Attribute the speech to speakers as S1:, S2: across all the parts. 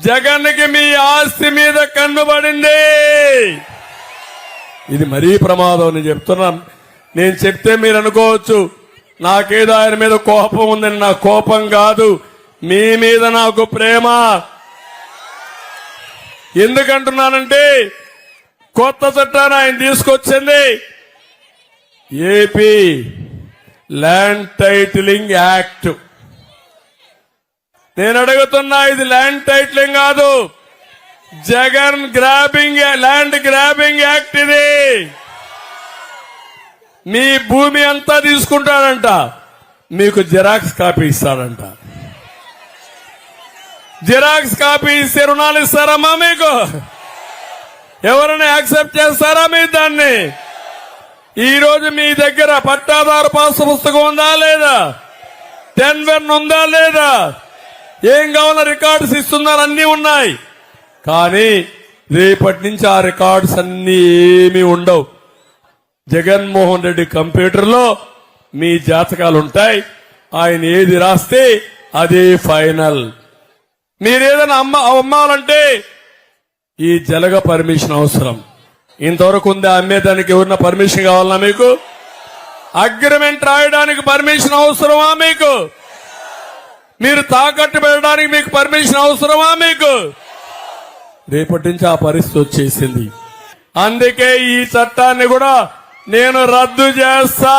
S1: జగన్కి మీ ఆస్తి మీద కన్నుబడింది. ఇది మరీ ప్రమాదం అని చెప్తున్నాను. నేను చెప్తే మీరు అనుకోవచ్చు నాకేదో ఆయన మీద కోపం ఉందని. నా కోపం కాదు, మీ మీద నాకు ప్రేమ. ఎందుకంటున్నానంటే కొత్త చట్టాన్ని ఆయన తీసుకొచ్చింది ఏపీ ల్యాండ్ టైటిలింగ్ యాక్ట్. నేను అడుగుతున్నా, ఇది ల్యాండ్ టైటిలింగ్ కాదు, జగన్ ల్యాండ్ గ్రాబింగ్ యాక్ట్. ఇది మీ భూమి అంతా తీసుకుంటాడంట, మీకు జిరాక్స్ కాపీ ఇస్తాడంట. జిరాక్స్ కాపీ ఇస్తే రుణాలు ఇస్తారమ్మా మీకు? ఎవరైనా యాక్సెప్ట్ చేస్తారా మీరు దాన్ని? ఈ రోజు మీ దగ్గర పట్టాదారు పాస్ పుస్తకం ఉందా లేదా? 10-1 ఉందా లేదా? ఏం కావాలో రికార్డ్స్ ఇస్తున్నారు, అన్ని ఉన్నాయి. కానీ రేపటి నుంచి ఆ రికార్డ్స్ అన్ని ఏమీ ఉండవు. జగన్మోహన్ రెడ్డి కంప్యూటర్లో మీ జాతకాలు ఉంటాయి. ఆయన ఏది రాస్తే అదే ఫైనల్. మీరేదైనా అమ్మాలంటే ఈ జలగ పర్మిషన్ అవసరం. ఇంతవరకు ఉందా అమ్మేదానికి? ఎవరన్నా పర్మిషన్ కావాలన్నా మీకు? అగ్రిమెంట్ రాయడానికి పర్మిషన్ అవసరమా మీకు? మీరు తాకట్టు పెట్టడానికి మీకు పర్మిషన్ అవసరమా మీకు? రేపటి నుంచి ఆ పరిస్థితి వచ్చేసింది. అందుకే ఈ చట్టాన్ని కూడా నేను రద్దు చేస్తా.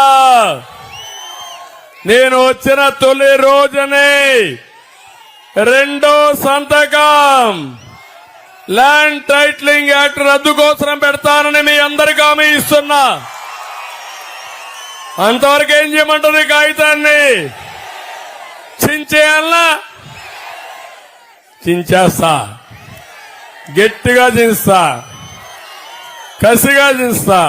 S1: నేను వచ్చిన తొలి రోజునే రెండో సంతకం ల్యాండ్ టైటిలింగ్ యాక్ట్ రద్దు కోసం పెడతానని మీ అందరికీ హామీ ఇస్తున్నా. అంతవరకు ఏం చేయమంటుంది? కాగితాన్ని చించేయాలనా? చించేస్తా, గట్టిగా చించుతా, కసిగా చించుతా,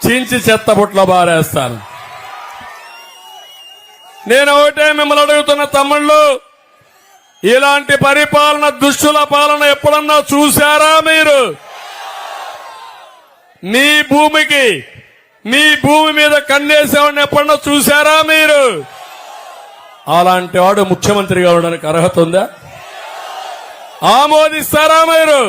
S1: చించి చెత్తబుట్లో బారేస్తాను. నేను ఒకటే మిమ్మల్ని అడుగుతున్న తమ్ముళ్ళు, ఇలాంటి పరిపాలన, దుష్టుల పాలన ఎప్పుడన్నా చూశారా మీరు? మీ భూమికి, మీ భూమి మీద కన్నేసేవాడిని ఎప్పుడన్నా చూశారా మీరు? అలాంటి వాడు ముఖ్యమంత్రిగా ఉండడానికి అర్హత ఉందా? ఆమోదిస్తారా మీరు?